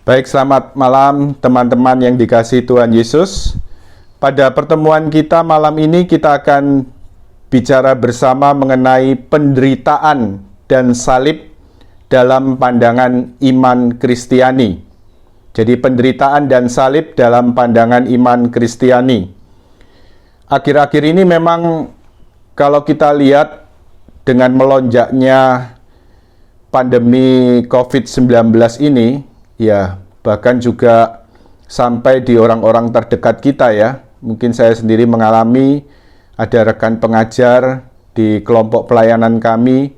Baik, selamat malam teman-teman yang dikasihi Tuhan Yesus. Pada pertemuan kita malam ini kita akan bicara bersama mengenai penderitaan dan salib dalam pandangan iman Kristiani. Jadi penderitaan dan salib dalam pandangan iman Kristiani. Akhir-akhir ini memang kalau kita lihat dengan melonjaknya pandemi COVID-19 ini, ya bahkan juga sampai di orang-orang terdekat kita ya. Mungkin saya sendiri mengalami, ada rekan pengajar di kelompok pelayanan kami,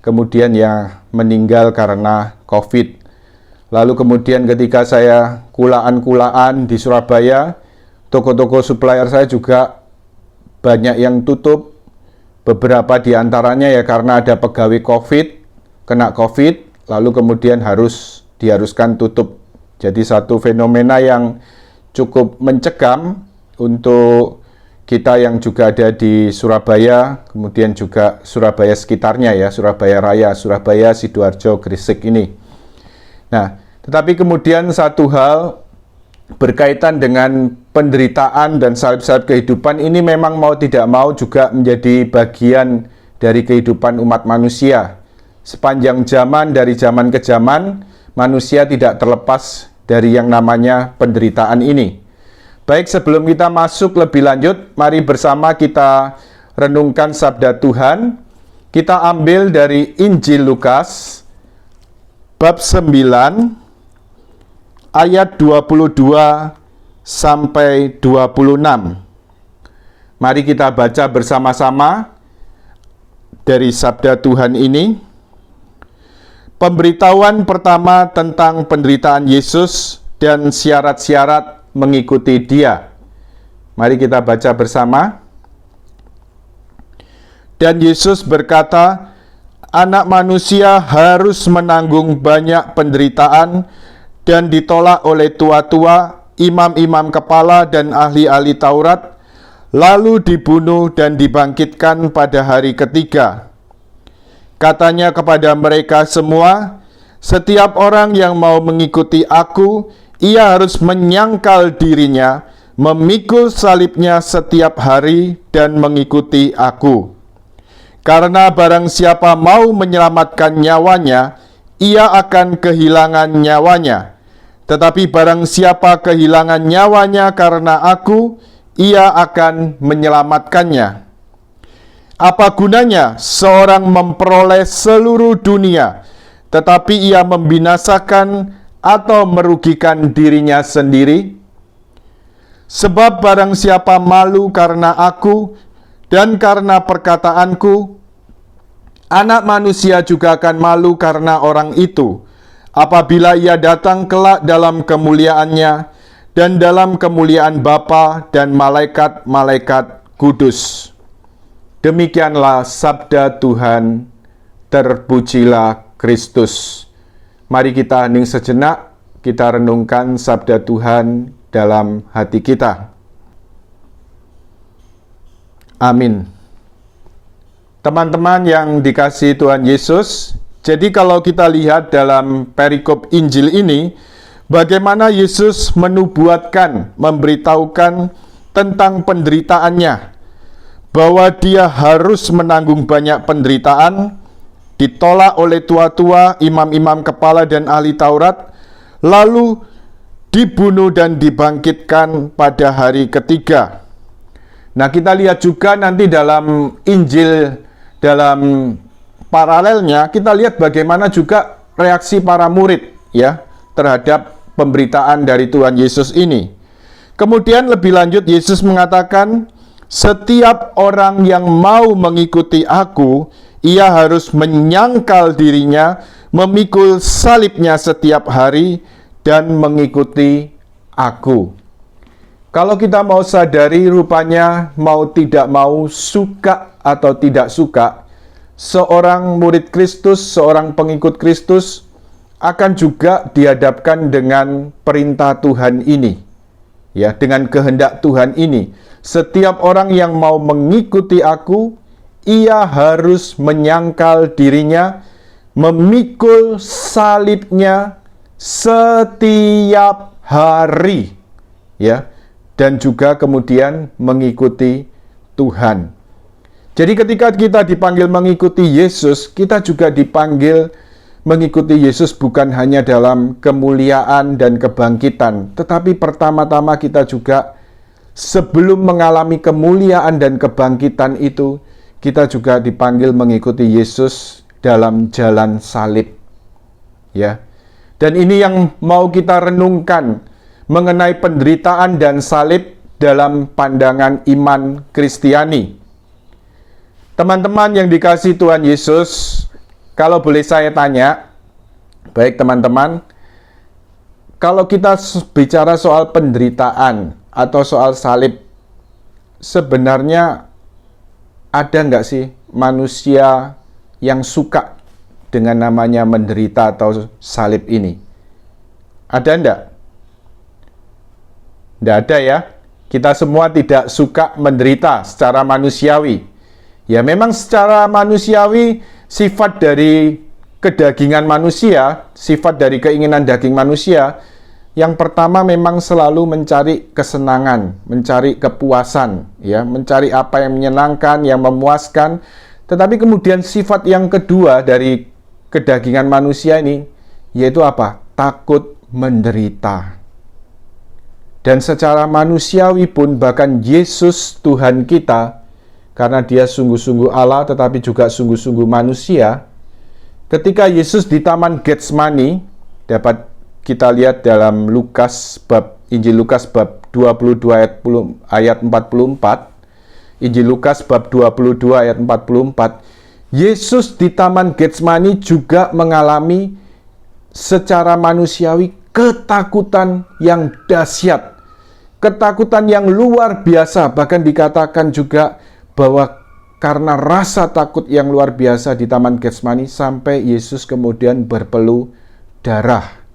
kemudian yang meninggal karena COVID. Lalu kemudian ketika saya kulaan-kulaan di Surabaya, toko-toko supplier saya juga banyak yang tutup. Beberapa di antaranya ya karena ada pegawai COVID, kena COVID, lalu kemudian diharuskan tutup. Jadi satu fenomena yang cukup mencekam untuk kita yang juga ada di Surabaya, kemudian juga Surabaya sekitarnya ya, Surabaya Raya, Surabaya, Sidoarjo, Gresik ini. Nah, tetapi kemudian satu hal berkaitan dengan penderitaan dan salib-salib kehidupan ini memang mau tidak mau juga menjadi bagian dari kehidupan umat manusia. Sepanjang zaman, dari zaman ke zaman, manusia tidak terlepas dari yang namanya penderitaan ini. Baik, sebelum kita masuk lebih lanjut, mari bersama kita renungkan sabda Tuhan. Kita ambil dari Injil Lukas, bab 9, ayat 22 sampai 26. Mari kita baca bersama-sama dari sabda Tuhan ini. Pemberitahuan pertama tentang penderitaan Yesus dan syarat-syarat mengikuti Dia. Mari kita baca bersama. Dan Yesus berkata, Anak manusia harus menanggung banyak penderitaan dan ditolak oleh tua-tua, imam-imam kepala dan ahli-ahli Taurat, lalu dibunuh dan dibangkitkan pada hari ketiga. Katanya kepada mereka semua, setiap orang yang mau mengikuti aku, ia harus menyangkal dirinya, memikul salibnya setiap hari dan mengikuti aku. Karena barang siapa mau menyelamatkan nyawanya, ia akan kehilangan nyawanya. Tetapi barang siapa kehilangan nyawanya karena aku, ia akan menyelamatkannya. Apa gunanya seorang memperoleh seluruh dunia, tetapi ia membinasakan atau merugikan dirinya sendiri? Sebab barang siapa malu karena aku dan karena perkataanku, Anak manusia juga akan malu karena orang itu, apabila ia datang kelak dalam kemuliaannya dan dalam kemuliaan Bapa dan malaikat-malaikat kudus. Demikianlah sabda Tuhan, terpujilah Kristus. Mari kita hening sejenak, kita renungkan sabda Tuhan dalam hati kita. Amin. Teman-teman yang dikasihi Tuhan Yesus, jadi kalau kita lihat dalam perikop Injil ini, bagaimana Yesus menubuatkan, memberitahukan tentang penderitaannya, bahwa dia harus menanggung banyak penderitaan, ditolak oleh tua-tua, imam-imam kepala dan ahli Taurat, lalu dibunuh dan dibangkitkan pada hari ketiga. Nah, kita lihat juga nanti dalam Injil, dalam paralelnya, kita lihat bagaimana juga reaksi para murid ya terhadap pemberitaan dari Tuhan Yesus ini. Kemudian lebih lanjut Yesus mengatakan, setiap orang yang mau mengikuti aku, ia harus menyangkal dirinya, memikul salibnya setiap hari, dan mengikuti aku. Kalau kita mau sadari, rupanya mau tidak mau, suka atau tidak suka, seorang murid Kristus, seorang pengikut Kristus, akan juga dihadapkan dengan perintah Tuhan ini. Ya, dengan kehendak Tuhan ini. Setiap orang yang mau mengikuti aku, ia harus menyangkal dirinya, memikul salibnya setiap hari, ya, dan juga kemudian mengikuti Tuhan. Jadi ketika kita dipanggil mengikuti Yesus, kita juga dipanggil mengikuti Yesus bukan hanya dalam kemuliaan dan kebangkitan, tetapi pertama-tama kita juga sebelum mengalami kemuliaan dan kebangkitan itu, kita juga dipanggil mengikuti Yesus dalam jalan salib. Ya. Dan ini yang mau kita renungkan mengenai penderitaan dan salib dalam pandangan iman Kristiani. Teman-teman yang dikasihi Tuhan Yesus, kalau boleh saya tanya, baik teman-teman, kalau kita bicara soal penderitaan atau soal salib, sebenarnya ada nggak sih manusia yang suka dengan namanya menderita atau salib ini? Ada enggak? Enggak ada ya. Kita semua tidak suka menderita secara manusiawi. Ya memang secara manusiawi sifat dari kedagingan manusia, sifat dari keinginan daging manusia, yang pertama memang selalu mencari kesenangan, mencari kepuasan, ya, mencari apa yang menyenangkan, yang memuaskan. Tetapi kemudian sifat yang kedua dari kedagingan manusia ini, yaitu apa? Takut menderita. Dan secara manusiawi pun bahkan Yesus Tuhan kita, karena dia sungguh-sungguh Allah tetapi juga sungguh-sungguh manusia, ketika Yesus di Taman Getsemani, dapat kita lihat dalam Injil Lukas bab 22 ayat 44, Injil Lukas bab 22 ayat 44, Yesus di Taman Getsemani juga mengalami secara manusiawi ketakutan yang dahsyat, ketakutan yang luar biasa, bahkan dikatakan juga bahwa karena rasa takut yang luar biasa di Taman Getsemani sampai Yesus kemudian berpeluh darah.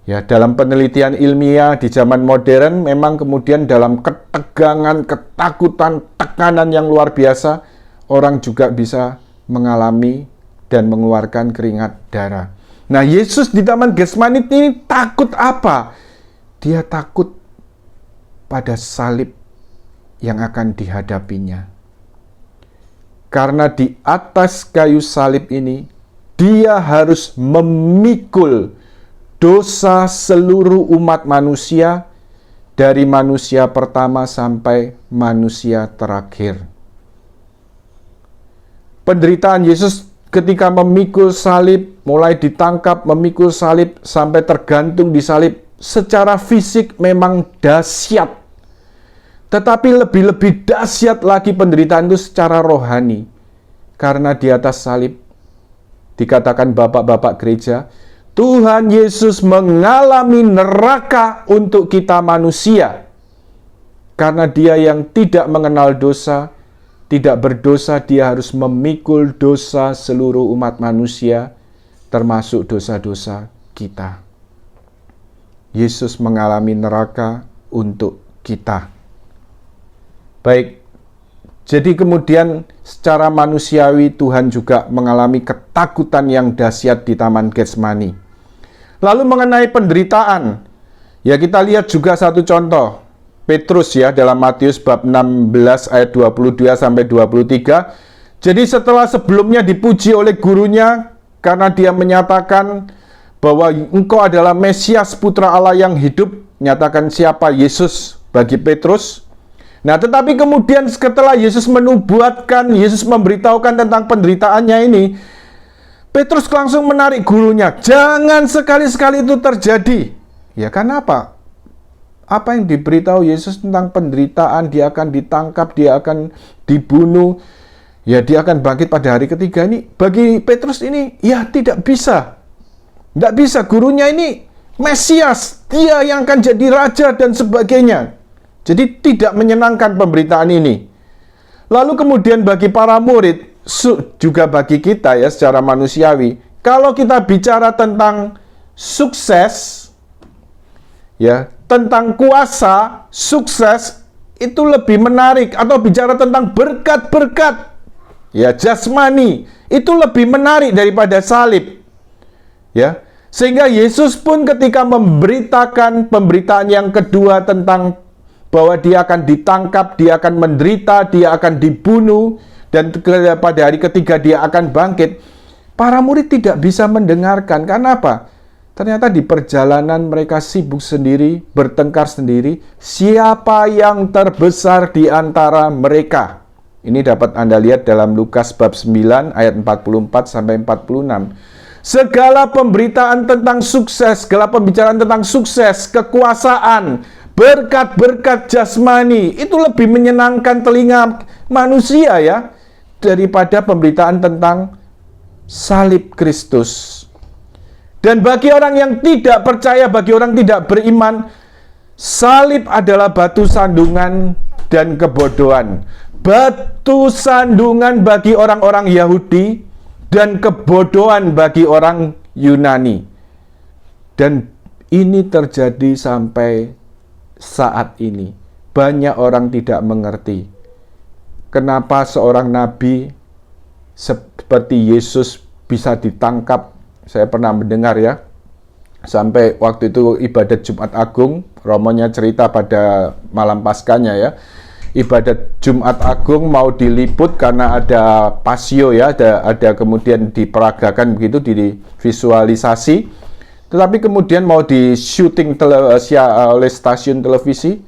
Ya, dalam penelitian ilmiah di zaman modern memang kemudian dalam ketegangan, ketakutan, tekanan yang luar biasa, orang juga bisa mengalami dan mengeluarkan keringat darah. Nah, Yesus di Taman Getsemani ini takut apa? Dia takut pada salib yang akan dihadapinya. Karena di atas kayu salib ini, dia harus memikul dosa seluruh umat manusia, dari manusia pertama sampai manusia terakhir. Penderitaan Yesus ketika memikul salib, mulai ditangkap, memikul salib, sampai tergantung di salib, secara fisik memang dahsyat. Tetapi lebih-lebih dahsyat lagi penderitaan itu secara rohani. Karena di atas salib, dikatakan bapak-bapak gereja, Tuhan Yesus mengalami neraka untuk kita manusia. Karena dia yang tidak mengenal dosa, tidak berdosa, dia harus memikul dosa seluruh umat manusia, termasuk dosa-dosa kita. Yesus mengalami neraka untuk kita. Baik, jadi kemudian secara manusiawi Tuhan juga mengalami ketakutan yang dahsyat di Taman Getsemani. Lalu mengenai penderitaan, ya kita lihat juga satu contoh. Petrus ya dalam Matius bab 16 ayat 22 sampai 23. Jadi setelah sebelumnya dipuji oleh gurunya karena dia menyatakan bahwa engkau adalah Mesias putra Allah yang hidup, nyatakan siapa Yesus bagi Petrus. Nah, tetapi kemudian setelah Yesus menubuatkan, Yesus memberitahukan tentang penderitaannya ini, Petrus langsung menarik gurunya. Jangan sekali-sekali itu terjadi. Ya, karena apa? Apa yang diberitahu Yesus tentang penderitaan, dia akan ditangkap, dia akan dibunuh, ya dia akan bangkit pada hari ketiga ini. Bagi Petrus ini, ya tidak bisa. Tidak bisa, gurunya ini Mesias, dia yang akan jadi raja dan sebagainya. Jadi tidak menyenangkan pemberitaan ini. Lalu kemudian bagi para murid, juga bagi kita ya secara manusiawi, kalau kita bicara tentang sukses, ya tentang kuasa, sukses, itu lebih menarik. Atau bicara tentang berkat-berkat, ya jasmani, itu lebih menarik daripada salib. Ya, Sehingga Yesus pun ketika memberitakan pemberitaan yang kedua tentang bahwa dia akan ditangkap, dia akan menderita, dia akan dibunuh, dan pada hari ketiga dia akan bangkit, para murid tidak bisa mendengarkan. Karena apa? Ternyata di perjalanan mereka sibuk sendiri, bertengkar sendiri, siapa yang terbesar di antara mereka. Ini dapat Anda lihat dalam Lukas bab 9 ayat 44 sampai 46. Segala pemberitaan tentang sukses, segala pembicaraan tentang sukses, kekuasaan, berkat-berkat jasmani, itu lebih menyenangkan telinga manusia ya, daripada pemberitaan tentang salib Kristus. Dan bagi orang yang tidak percaya, bagi orang tidak beriman, salib adalah batu sandungan dan kebodohan. Batu sandungan bagi orang-orang Yahudi dan kebodohan bagi orang Yunani. Dan ini terjadi sampai saat ini. Banyak orang tidak mengerti kenapa seorang nabi seperti Yesus bisa ditangkap. Saya pernah mendengar ya, sampai waktu itu ibadat Jumat Agung, Romonya cerita pada malam Paskahnya ya, ibadat Jumat Agung mau diliput karena ada pasio ya, ada kemudian diperagakan begitu, divisualisasi, tetapi kemudian mau di syuting oleh stasiun televisi,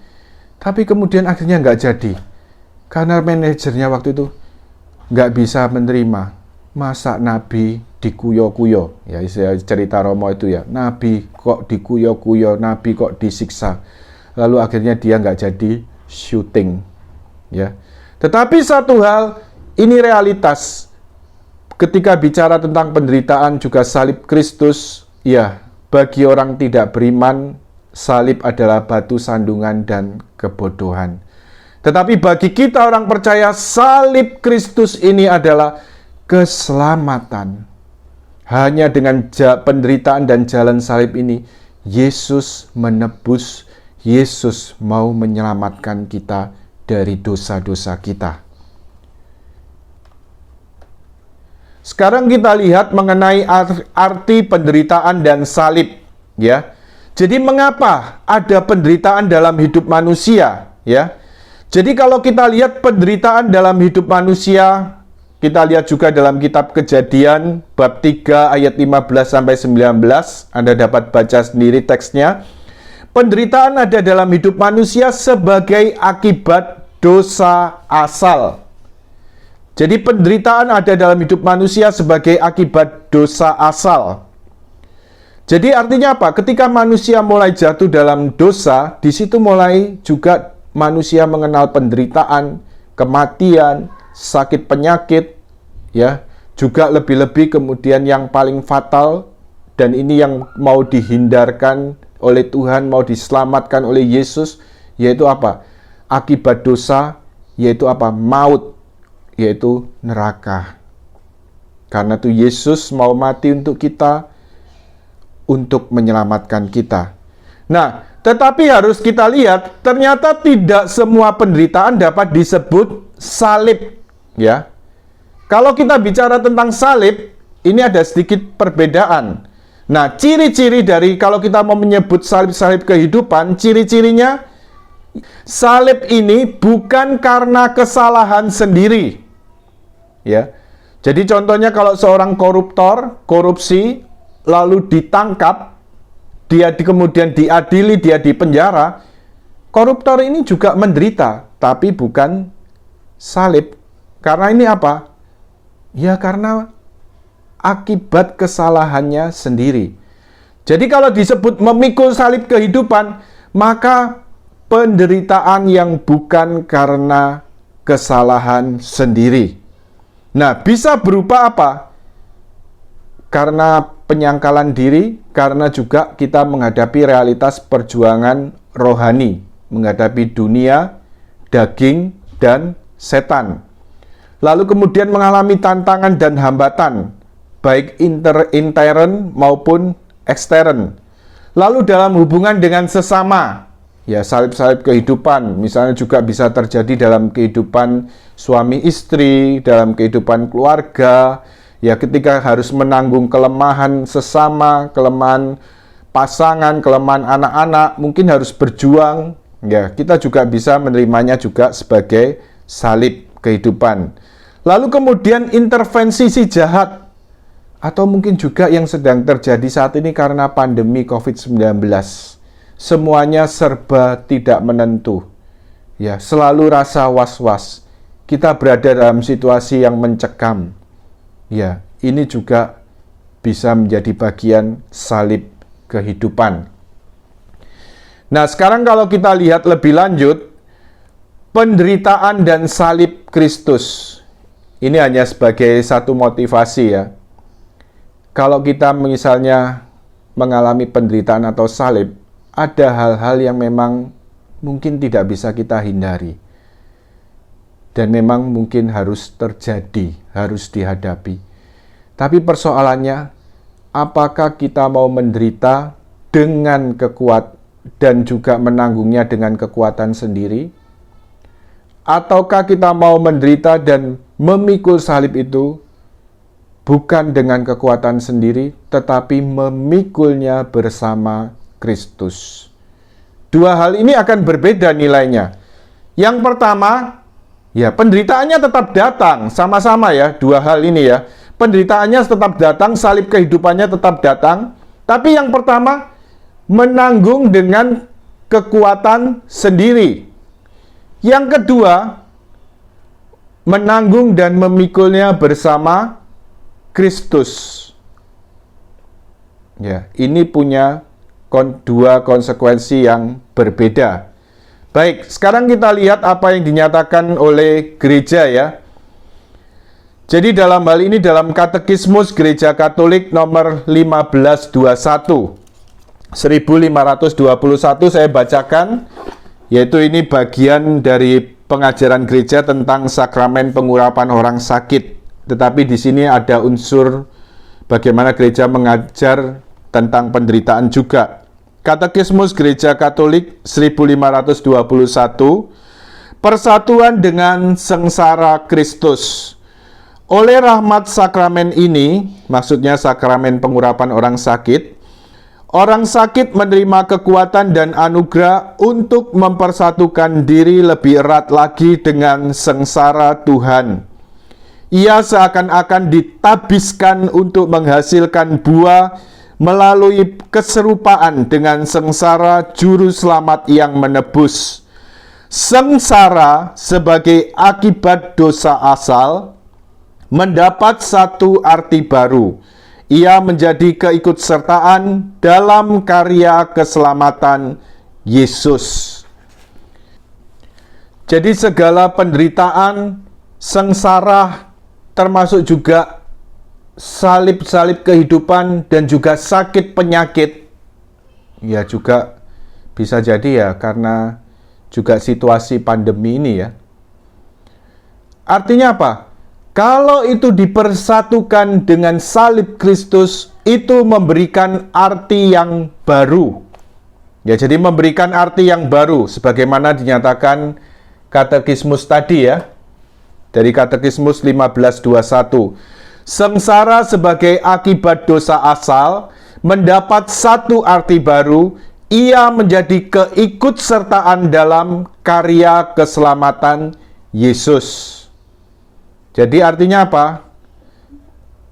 tapi kemudian akhirnya nggak jadi karena manajernya waktu itu nggak bisa menerima. Masa nabi dikuyo-kuyo ya, cerita Romo itu ya, nabi kok dikuyo-kuyo, nabi kok disiksa, lalu akhirnya dia nggak jadi syuting ya. Tetapi satu hal, ini realitas ketika bicara tentang penderitaan juga salib Kristus ya, bagi orang tidak beriman salib adalah batu sandungan dan kebodohan. Tetapi bagi kita orang percaya, salib Kristus ini adalah keselamatan. Hanya dengan penderitaan dan jalan salib ini, Yesus menebus, Yesus mau menyelamatkan kita dari dosa-dosa kita. Sekarang kita lihat mengenai arti penderitaan dan salib, ya. Jadi mengapa ada penderitaan dalam hidup manusia, ya? Jadi kalau kita lihat penderitaan dalam hidup manusia, kita lihat juga dalam kitab Kejadian bab 3 ayat 15 sampai 19, Anda dapat baca sendiri teksnya. Penderitaan ada dalam hidup manusia sebagai akibat dosa asal. Jadi penderitaan ada dalam hidup manusia sebagai akibat dosa asal. Jadi artinya apa? Ketika manusia mulai jatuh dalam dosa, di situ mulai juga manusia mengenal penderitaan, kematian, sakit penyakit, ya, juga lebih-lebih kemudian yang paling fatal, dan ini yang mau dihindarkan oleh Tuhan, mau diselamatkan oleh Yesus, yaitu apa? Akibat dosa, yaitu apa? Maut, yaitu neraka. Karena itu Yesus mau mati untuk kita, untuk menyelamatkan kita. Nah, tetapi harus kita lihat, ternyata tidak semua penderitaan dapat disebut salib, ya. Kalau kita bicara tentang salib, ini ada sedikit perbedaan. Nah, ciri-ciri dari kalau kita mau menyebut salib-salib kehidupan, ciri-cirinya, salib ini bukan karena kesalahan sendiri. Ya. Jadi contohnya kalau seorang koruptor, korupsi, lalu ditangkap, dia kemudian diadili, dia dipenjara, koruptor ini juga menderita, tapi bukan salib. Karena ini apa? Ya karena akibat kesalahannya sendiri. Jadi kalau disebut memikul salib kehidupan, maka penderitaan yang bukan karena kesalahan sendiri. Nah, bisa berupa apa? Karena penyangkalan diri, karena juga kita menghadapi realitas perjuangan rohani, menghadapi dunia, daging, dan setan. Lalu kemudian mengalami tantangan dan hambatan, baik intern maupun ekstern. Lalu dalam hubungan dengan sesama, ya salib-salib kehidupan, misalnya juga bisa terjadi dalam kehidupan suami istri, dalam kehidupan keluarga, Ya, ketika harus menanggung kelemahan sesama, kelemahan pasangan, kelemahan anak-anak, mungkin harus berjuang. Ya, kita juga bisa menerimanya juga sebagai salib kehidupan. Lalu kemudian intervensi si jahat, atau mungkin juga yang sedang terjadi saat ini karena pandemi COVID-19. Semuanya serba tidak menentu. Ya, selalu rasa was-was. Kita berada dalam situasi yang mencekam. Ya, ini juga bisa menjadi bagian salib kehidupan. Nah, sekarang kalau kita lihat lebih lanjut, penderitaan dan salib Kristus. Ini hanya sebagai satu motivasi ya. Kalau kita misalnya mengalami penderitaan atau salib, ada hal-hal yang memang mungkin tidak bisa kita hindari. Dan memang mungkin harus terjadi, harus dihadapi. Tapi persoalannya, apakah kita mau menderita dengan kekuatan dan juga menanggungnya dengan kekuatan sendiri? Ataukah kita mau menderita dan memikul salib itu bukan dengan kekuatan sendiri, tetapi memikulnya bersama Kristus? Dua hal ini akan berbeda nilainya. Yang pertama, ya, penderitaannya tetap datang, sama-sama ya, dua hal ini ya. Penderitaannya tetap datang, salib kehidupannya tetap datang. Tapi yang pertama, menanggung dengan kekuatan sendiri. Yang kedua, menanggung dan memikulnya bersama Kristus. Ya, ini punya dua konsekuensi yang berbeda. Baik, sekarang kita lihat apa yang dinyatakan oleh gereja ya. Jadi dalam hal ini dalam Katekismus Gereja Katolik nomor 1521 1521 saya bacakan, yaitu ini bagian dari pengajaran gereja tentang sakramen pengurapan orang sakit. Tetapi di sini ada unsur bagaimana gereja mengajar tentang penderitaan juga. Katekismus Gereja Katolik 1521, persatuan dengan sengsara Kristus. Oleh rahmat sakramen ini, maksudnya sakramen pengurapan orang sakit menerima kekuatan dan anugerah untuk mempersatukan diri lebih erat lagi dengan sengsara Tuhan. Ia seakan-akan ditabiskan untuk menghasilkan buah melalui keserupaan dengan sengsara juru selamat yang menebus. Sengsara sebagai akibat dosa asal mendapat satu arti baru. Ia menjadi keikutsertaan dalam karya keselamatan Yesus. Jadi segala penderitaan, sengsara, termasuk juga salib-salib kehidupan dan juga sakit penyakit, ya juga bisa jadi ya karena juga situasi pandemi ini ya. Artinya apa? Kalau itu dipersatukan dengan salib Kristus, itu memberikan arti yang baru. Ya, jadi memberikan arti yang baru sebagaimana dinyatakan Katekismus tadi ya. Dari Katekismus 1521. Sengsara sebagai akibat dosa asal mendapat satu arti baru, ia menjadi keikutsertaan dalam karya keselamatan Yesus. Jadi artinya apa?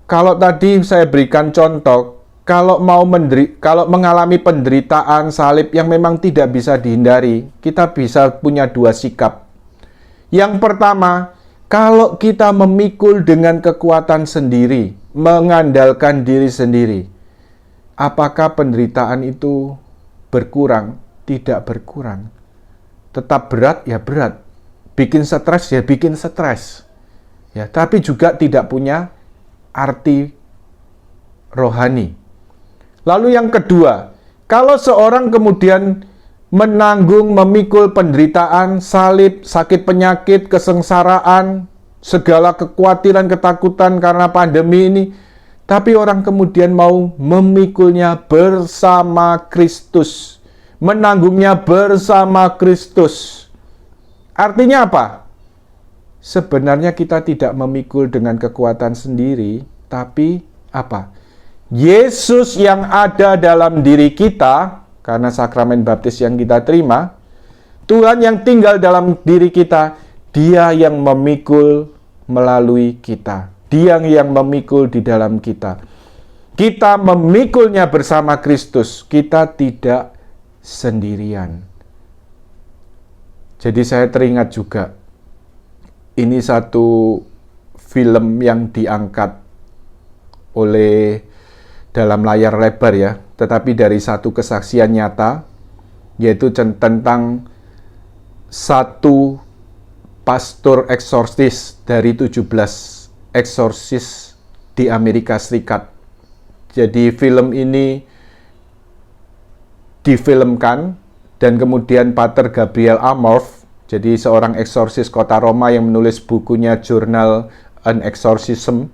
Kalau tadi saya berikan contoh, kalau mengalami penderitaan salib yang memang tidak bisa dihindari, kita bisa punya dua sikap. Yang pertama, kalau kita memikul dengan kekuatan sendiri, mengandalkan diri sendiri, apakah penderitaan itu berkurang? Tidak berkurang. Tetap berat, ya berat. Bikin stres, ya bikin stres. Ya, tapi juga tidak punya arti rohani. Lalu yang kedua, kalau seorang kemudian menanggung, memikul penderitaan, salib, sakit penyakit, kesengsaraan, segala kekhawatiran, ketakutan karena pandemi ini, tapi orang kemudian mau memikulnya bersama Kristus, menanggungnya bersama Kristus. Artinya apa? Sebenarnya kita tidak memikul dengan kekuatan sendiri, tapi apa? Yesus yang ada dalam diri kita, karena sakramen baptis yang kita terima, Tuhan yang tinggal dalam diri kita, Dia yang memikul melalui kita. Dia yang memikul di dalam kita. Kita memikulnya bersama Kristus. Kita tidak sendirian. Jadi saya teringat juga, ini satu film yang diangkat oleh dalam layar lebar ya, tetapi dari satu kesaksian nyata, yaitu tentang satu pastor eksorsis dari 17 eksorsis di Amerika Serikat. Jadi film ini difilmkan dan kemudian Pater Gabriel Amorth, jadi seorang eksorsis kota Roma yang menulis bukunya Journal an Exorcism,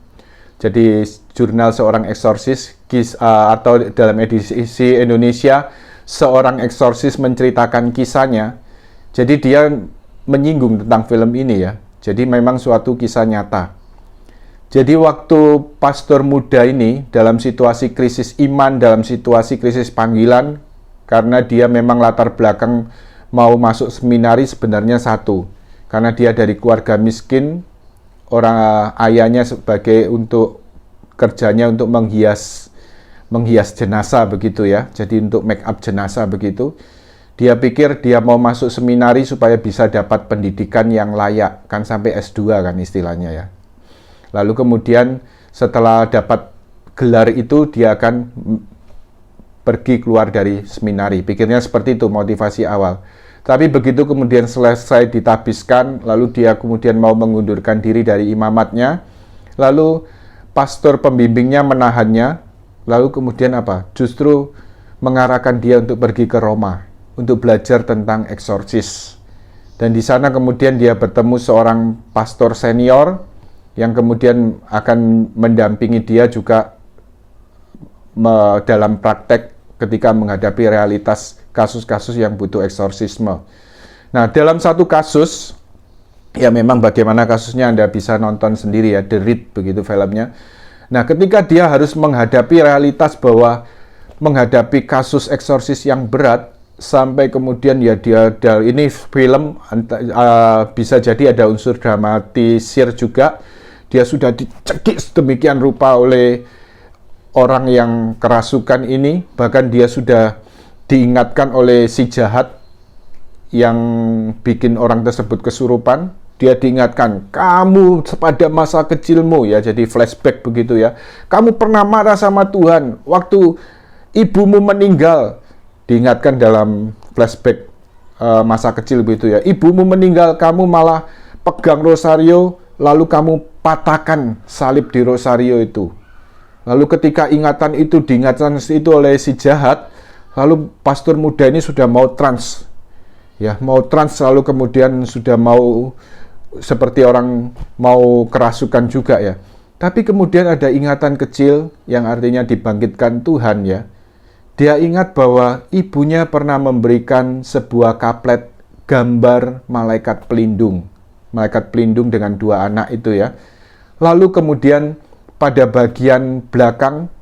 jadi jurnal seorang eksorsis, atau dalam edisi Indonesia, seorang eksorsis menceritakan kisahnya. Jadi dia menyinggung tentang film ini ya. Jadi memang suatu kisah nyata. Jadi waktu pastor muda ini dalam situasi krisis iman, dalam situasi krisis panggilan, karena dia memang latar belakang mau masuk seminari sebenarnya satu. Karena dia dari keluarga miskin, orang ayahnya sebagai untuk kerjanya untuk menghias jenazah begitu ya. Jadi untuk make up jenazah begitu. Dia pikir dia mau masuk seminari supaya bisa dapat pendidikan yang layak, kan sampai S2 kan istilahnya ya. Lalu kemudian setelah dapat gelar itu dia akan pergi keluar dari seminari. Pikirnya seperti itu motivasi awal. Tapi begitu kemudian selesai ditabiskan, lalu dia kemudian mau mengundurkan diri dari imamatnya, lalu pastor pembimbingnya menahannya, lalu kemudian apa? Justru mengarahkan dia untuk pergi ke Roma, untuk belajar tentang eksorsis. Dan di sana kemudian dia bertemu seorang pastor senior, yang kemudian akan mendampingi dia juga dalam praktek ketika menghadapi realitas kasus-kasus yang butuh eksorsisme. Nah, dalam satu kasus, ya memang bagaimana kasusnya Anda bisa nonton sendiri ya, The Read begitu filmnya. Nah, ketika dia harus menghadapi realitas bahwa menghadapi kasus eksorsis yang berat, sampai kemudian ya ini film bisa jadi ada unsur dramatisir juga. Dia sudah dicekik sedemikian rupa oleh orang yang kerasukan ini, bahkan dia sudah diingatkan oleh si jahat yang bikin orang tersebut kesurupan. Dia diingatkan, kamu pada masa kecilmu ya, jadi flashback begitu ya. Kamu pernah marah sama Tuhan waktu ibumu meninggal. Diingatkan dalam flashback masa kecil begitu ya. Ibumu meninggal, kamu malah pegang rosario, lalu kamu patahkan salib di rosario itu. Lalu ketika ingatan itu diingatkan itu oleh si jahat, lalu pastor muda ini sudah mau trans. Ya, mau trans, lalu kemudian sudah mau seperti orang mau kerasukan juga ya. Tapi kemudian ada ingatan kecil yang artinya dibangkitkan Tuhan ya. Dia ingat bahwa ibunya pernah memberikan sebuah kaplet gambar malaikat pelindung. Malaikat pelindung dengan dua anak itu ya. Lalu kemudian pada bagian belakang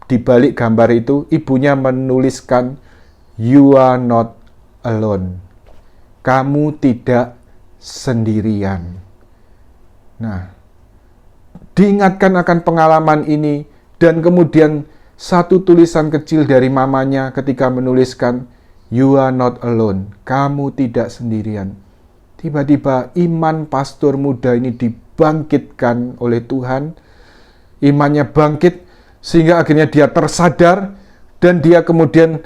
di balik gambar itu ibunya menuliskan "You are not alone." Kamu tidak sendirian. Nah, diingatkan akan pengalaman ini dan kemudian satu tulisan kecil dari mamanya ketika menuliskan "You are not alone." Kamu tidak sendirian. Tiba-tiba iman pastor muda ini dibangkitkan oleh Tuhan. Imannya bangkit sehingga akhirnya dia tersadar dan dia kemudian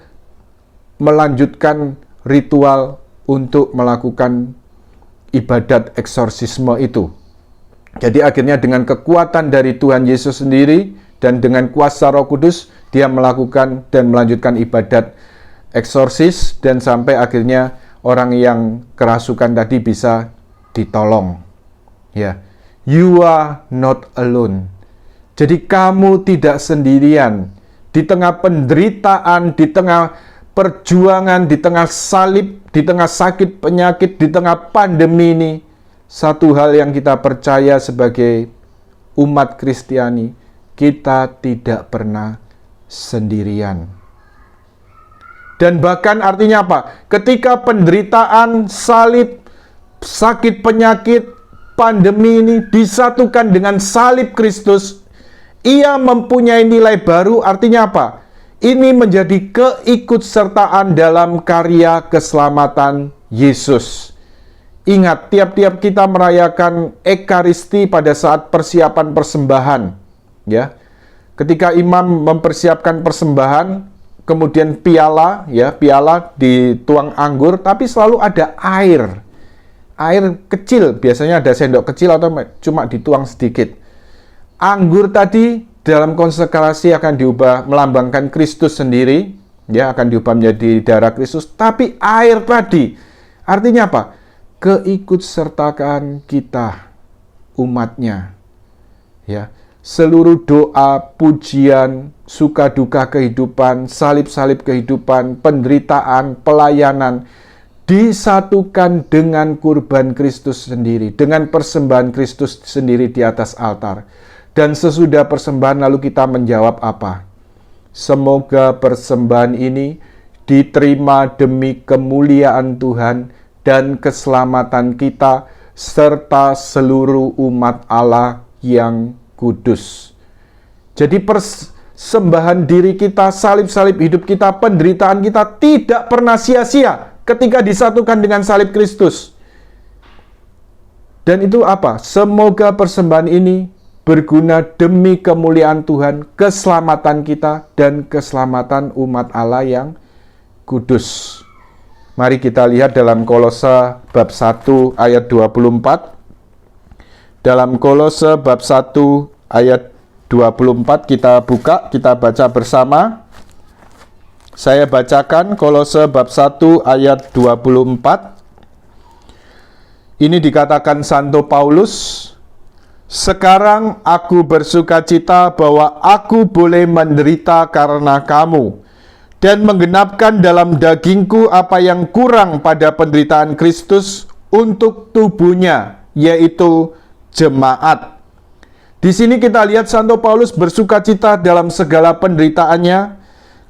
melanjutkan ritual untuk melakukan ibadat eksorsisme itu. Jadi akhirnya dengan kekuatan dari Tuhan Yesus sendiri dan dengan kuasa Roh Kudus dia melakukan dan melanjutkan ibadat eksorsis dan sampai akhirnya orang yang kerasukan tadi bisa ditolong. Ya, you are not alone. Jadi kamu tidak sendirian. Di tengah penderitaan, di tengah perjuangan, di tengah salib, di tengah sakit penyakit, di tengah pandemi ini, satu hal yang kita percaya sebagai umat Kristiani, kita tidak pernah sendirian. Dan bahkan artinya apa? Ketika penderitaan, salib, sakit, penyakit, pandemi ini disatukan dengan salib Kristus, ia mempunyai nilai baru. Artinya apa? Ini menjadi keikutsertaan dalam karya keselamatan Yesus. Ingat, tiap-tiap kita merayakan Ekaristi pada saat persiapan persembahan, ya. Ketika imam mempersiapkan persembahan, kemudian piala dituang anggur, tapi selalu ada air kecil, biasanya ada sendok kecil atau cuma dituang sedikit. Anggur tadi dalam konsekrasi akan diubah melambangkan Kristus sendiri, ya, akan diubah menjadi darah Kristus. Tapi air tadi artinya apa? Keikutsertaan kita, umatnya, ya. Seluruh doa, pujian, suka duka kehidupan, salib-salib kehidupan, penderitaan, pelayanan disatukan dengan kurban Kristus sendiri, dengan persembahan Kristus sendiri di atas altar. Dan sesudah persembahan lalu kita menjawab apa? Semoga persembahan ini diterima demi kemuliaan Tuhan dan keselamatan kita serta seluruh umat Allah yang kudus. Jadi persembahan diri kita, salib-salib hidup kita, penderitaan kita tidak pernah sia-sia ketika disatukan dengan salib Kristus. Dan itu apa? Semoga persembahan ini berguna demi kemuliaan Tuhan, keselamatan kita, dan keselamatan umat Allah yang kudus. Mari kita lihat dalam Kolose bab 1 ayat 24. Dalam Kolose bab 1 ayat 24 kita buka, kita baca bersama. Saya bacakan Kolose bab 1 ayat 24. Ini dikatakan Santo Paulus, "Sekarang aku bersukacita bahwa aku boleh menderita karena kamu, dan menggenapkan dalam dagingku apa yang kurang pada penderitaan Kristus untuk tubuhnya, yaitu jemaat." Di sini kita lihat Santo Paulus bersukacita dalam segala penderitaannya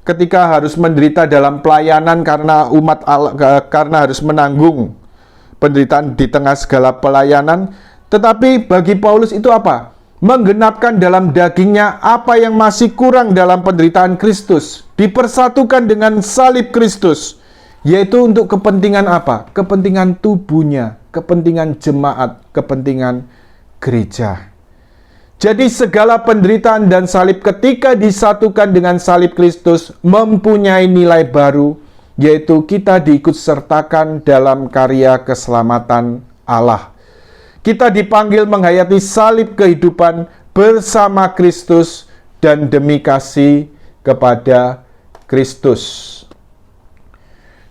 ketika harus menderita dalam pelayanan karena umat Allah, karena harus menanggung penderitaan di tengah segala pelayanan. Tetapi bagi Paulus itu apa? Menggenapkan dalam dagingnya apa yang masih kurang dalam penderitaan Kristus, dipersatukan dengan salib Kristus, yaitu untuk kepentingan apa? Kepentingan tubuhnya, kepentingan jemaat, kepentingan gereja. Jadi segala penderitaan dan salib ketika disatukan dengan salib Kristus mempunyai nilai baru, yaitu kita diikutsertakan dalam karya keselamatan Allah. Kita dipanggil menghayati salib kehidupan bersama Kristus dan demi kasih kepada Kristus.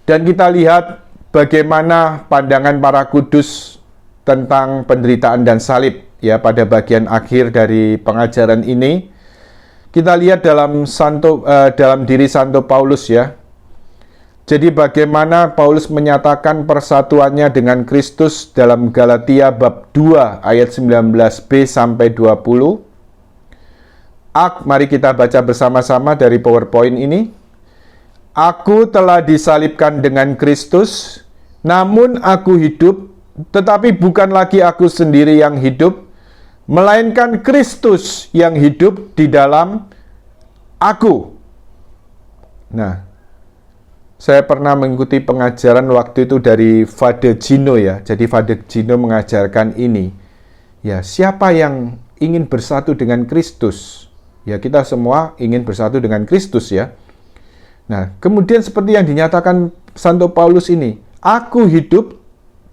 Dan kita lihat bagaimana pandangan para kudus tentang penderitaan dan salib. Ya, pada bagian akhir dari pengajaran ini kita lihat dalam diri Santo Paulus, ya. Jadi bagaimana Paulus menyatakan persatuannya dengan Kristus dalam Galatia bab 2 ayat 19b sampai 20. Mari kita baca bersama-sama dari PowerPoint ini. "Aku telah disalibkan dengan Kristus, namun aku hidup, tetapi bukan lagi aku sendiri yang hidup, melainkan Kristus yang hidup di dalam aku." Nah, saya pernah mengikuti pengajaran waktu itu dari Father Gino, ya. Jadi Father Gino mengajarkan ini. Ya, siapa yang ingin bersatu dengan Kristus? Ya, kita semua ingin bersatu dengan Kristus, ya. Nah, kemudian seperti yang dinyatakan Santo Paulus ini, "Aku hidup,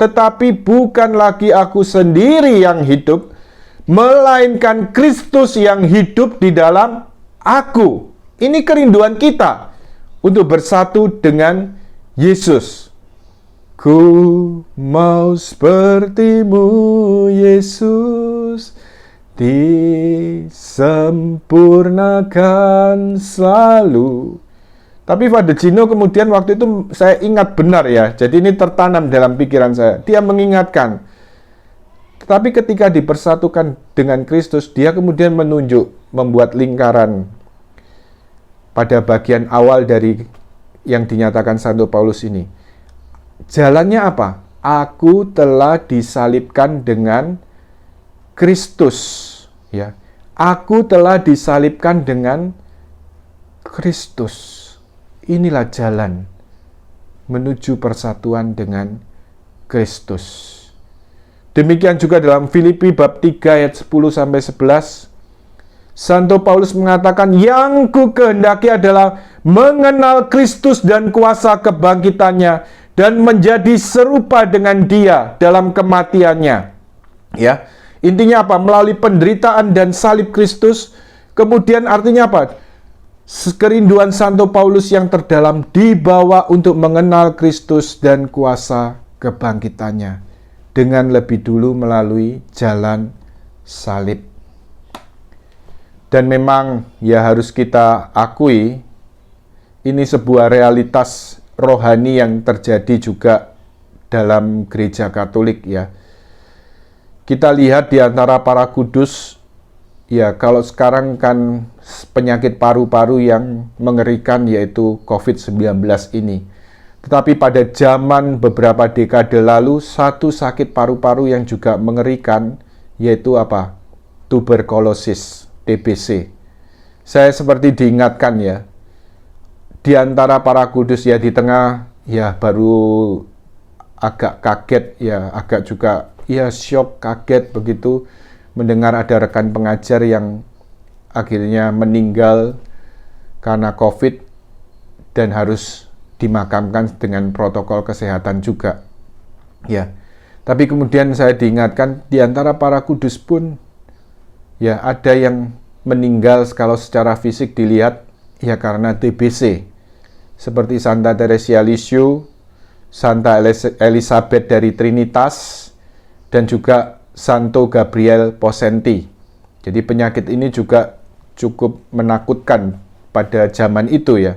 tetapi bukan lagi aku sendiri yang hidup, melainkan Kristus yang hidup di dalam aku." Ini kerinduan kita untuk bersatu dengan Yesus. "Ku mau sepertimu, Yesus, disempurnakan selalu." Tapi Father Gino kemudian waktu itu saya ingat benar, ya. Jadi ini tertanam dalam pikiran saya. Dia mengingatkan, Tetapi ketika dipersatukan dengan Kristus, dia kemudian menunjuk, membuat lingkaran pada bagian awal dari yang dinyatakan Santo Paulus ini. Jalannya apa? Aku telah disalibkan dengan Kristus, ya. Aku telah disalibkan dengan Kristus. Inilah jalan menuju persatuan dengan Kristus. Demikian juga dalam Filipi bab 3 ayat 10 sampai 11, Santo Paulus mengatakan, yang ku kehendaki adalah mengenal Kristus dan kuasa kebangkitannya dan menjadi serupa dengan Dia dalam kematiannya. Ya, intinya apa? Melalui penderitaan dan salib Kristus, kemudian artinya apa? Kerinduan Santo Paulus yang terdalam dibawa untuk mengenal Kristus dan kuasa kebangkitannya dengan lebih dulu melalui jalan salib. Dan memang ya harus kita akui, ini sebuah realitas rohani yang terjadi juga dalam gereja Katolik, ya. Kita lihat di antara para kudus, ya, kalau sekarang kan penyakit paru-paru yang mengerikan yaitu COVID-19 ini. Tetapi pada zaman beberapa dekade lalu, satu sakit paru-paru yang juga mengerikan yaitu apa? Tuberkulosis, TBC. Saya seperti diingatkan, ya, di antara para kudus, ya, di tengah ya baru agak kaget, ya, agak juga ya syok, kaget begitu mendengar ada rekan pengajar yang akhirnya meninggal karena COVID dan harus dimakamkan dengan protokol kesehatan juga. Ya. Tapi kemudian saya diingatkan di antara para kudus pun ya ada yang meninggal kalau secara fisik dilihat ya karena TBC. Seperti Santa Teresia Lisieux, Santa Elizabeth dari Trinitas, dan juga Santo Gabriel Possenti. Jadi penyakit ini juga cukup menakutkan pada zaman itu, ya.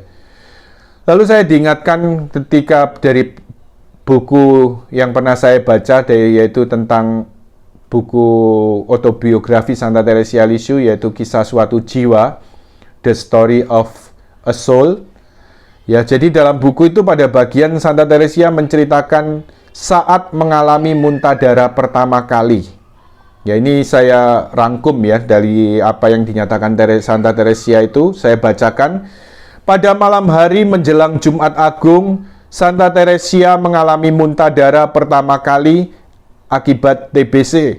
Lalu saya diingatkan ketika dari buku yang pernah saya baca, yaitu tentang buku autobiografi Santa Teresia Lisieux, yaitu Kisah Suatu Jiwa, The Story of a Soul. Ya, jadi dalam buku itu pada bagian Santa Teresia menceritakan saat mengalami muntah darah pertama kali. Ya, ini saya rangkum ya dari apa yang dinyatakan Santa Teresia itu, saya bacakan. Pada malam hari menjelang Jumat Agung, Santa Teresia mengalami muntah darah pertama kali akibat TBC.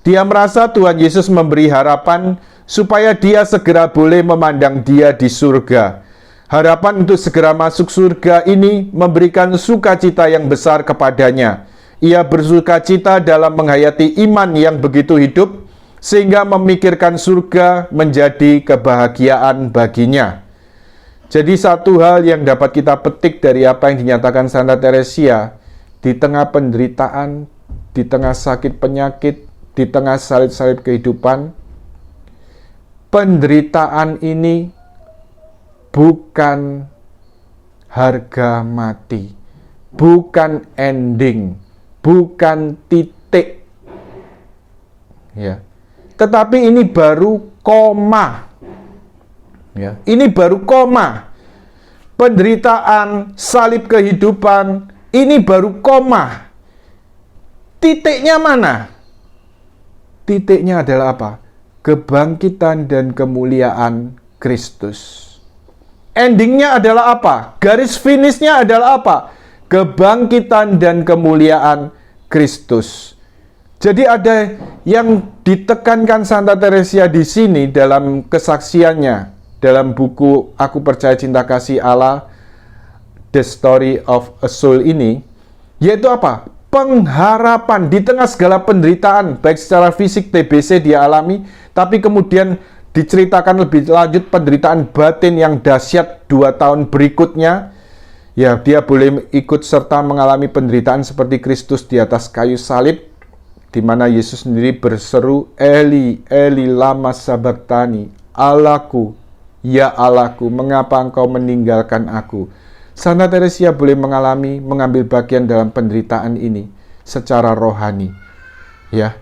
Dia merasa Tuhan Yesus memberi harapan supaya dia segera boleh memandang Dia di surga. Harapan untuk segera masuk surga ini memberikan sukacita yang besar kepadanya. Ia bersukacita dalam menghayati iman yang begitu hidup, sehingga memikirkan surga menjadi kebahagiaan baginya. Jadi satu hal yang dapat kita petik dari apa yang dinyatakan Santa Teresia, di tengah penderitaan, di tengah sakit penyakit, di tengah salib-salib kehidupan, penderitaan ini bukan harga mati, bukan ending, bukan titik, ya. Tetapi ini baru koma, ya. Ini baru koma. Penderitaan, salib kehidupan, ini baru koma. Titiknya mana? Titiknya adalah apa? Kebangkitan dan kemuliaan Kristus. Endingnya adalah apa? Garis finishnya adalah apa? Kebangkitan dan kemuliaan Kristus. Jadi ada yang ditekankan Santa Teresia di sini dalam kesaksiannya, dalam buku Aku Percaya Cinta Kasih Allah, The Story of a Soul ini, yaitu apa? Pengharapan di tengah segala penderitaan, baik secara fisik TBC dia alami, tapi kemudian diceritakan lebih lanjut penderitaan batin yang dahsyat 2 tahun berikutnya. Ya, dia boleh ikut serta mengalami penderitaan seperti Kristus di atas kayu salib, di mana Yesus sendiri berseru, Eli, Eli, lama sabachthani, Allahku, ya Allahku, mengapa engkau meninggalkan aku? Santa Teresia boleh mengalami, mengambil bagian dalam penderitaan ini. secara rohani. Ya.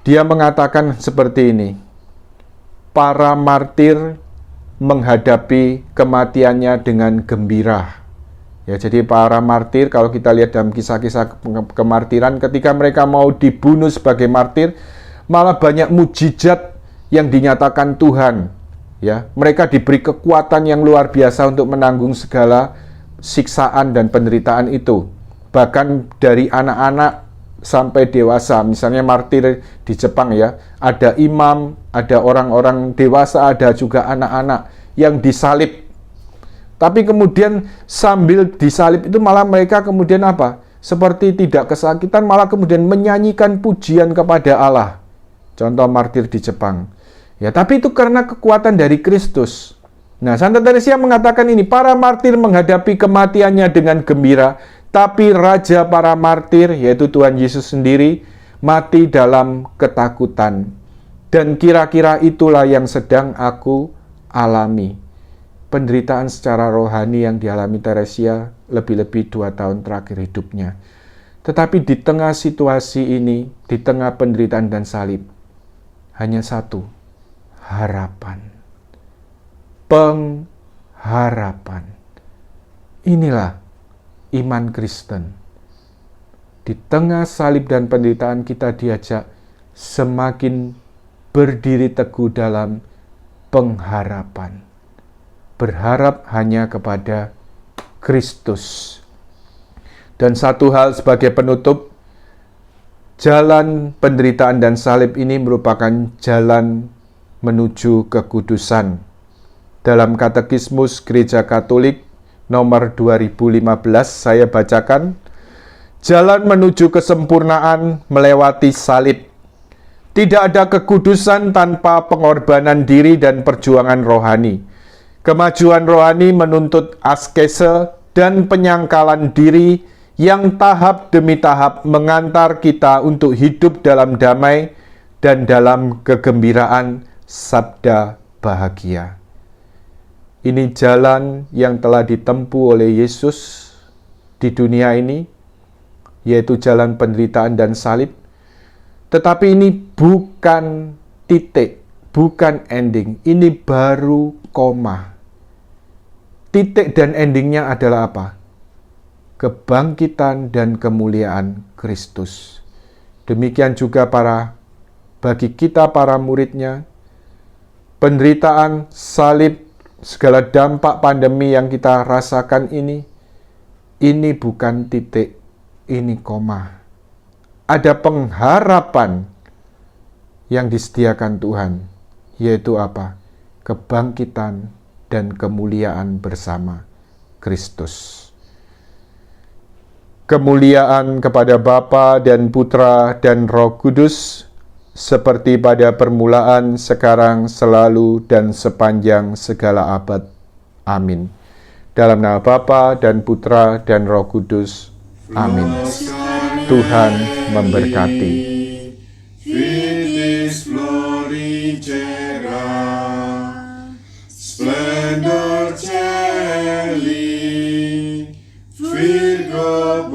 Dia mengatakan seperti ini. Para martir menghadapi kematiannya dengan gembira. Ya, jadi para martir, kalau kita lihat dalam kisah-kisah kemartiran, ketika mereka mau dibunuh sebagai martir, malah banyak mujizat yang dinyatakan Tuhan. Ya, mereka diberi kekuatan yang luar biasa untuk menanggung segala siksaan dan penderitaan itu. Bahkan dari anak-anak sampai dewasa, misalnya martir di Jepang ya, ada imam, ada orang-orang dewasa, ada juga anak-anak yang disalib. Tapi kemudian sambil disalib itu malah mereka kemudian apa? Seperti tidak kesakitan, malah kemudian menyanyikan pujian kepada Allah. Contoh martir di Jepang. Ya, tapi itu karena kekuatan dari Kristus. Nah, Santa Teresia mengatakan ini, para martir menghadapi kematiannya dengan gembira, tapi raja para martir, yaitu Tuhan Yesus sendiri, mati dalam ketakutan. Dan kira-kira itulah yang sedang aku alami. Penderitaan secara rohani yang dialami Teresia lebih-lebih 2 tahun terakhir hidupnya. Tetapi di tengah situasi ini, di tengah penderitaan dan salib, hanya satu, harapan. Pengharapan. Inilah iman Kristen. Di tengah salib dan penderitaan kita diajak semakin berdiri teguh dalam pengharapan. Berharap hanya kepada Kristus. Dan satu hal sebagai penutup, jalan penderitaan dan salib ini merupakan jalan menuju kekudusan. Dalam Katekismus Gereja Katolik nomor 2015 saya bacakan, jalan menuju kesempurnaan melewati salib. Tidak ada kekudusan tanpa pengorbanan diri dan perjuangan rohani. Kemajuan rohani menuntut askese dan penyangkalan diri yang tahap demi tahap mengantar kita untuk hidup dalam damai dan dalam kegembiraan sabda bahagia. Ini jalan yang telah ditempuh oleh Yesus di dunia ini, yaitu jalan penderitaan dan salib. Tetapi ini bukan titik, bukan ending. Ini baru koma. Titik dan endingnya adalah apa? Kebangkitan dan kemuliaan Kristus. Demikian juga bagi kita para muridnya, penderitaan, salib, segala dampak pandemi yang kita rasakan ini bukan titik, ini koma. Ada pengharapan yang disediakan Tuhan, yaitu apa? Kebangkitan dan kemuliaan bersama Kristus. Kemuliaan kepada Bapa dan Putra dan Roh Kudus, seperti pada permulaan, sekarang, selalu, dan sepanjang segala abad. Amin. Dalam nama Bapa dan Putra dan Roh Kudus. Amin. Tuhan memberkati. Fides florigera, splendor celi, Virgo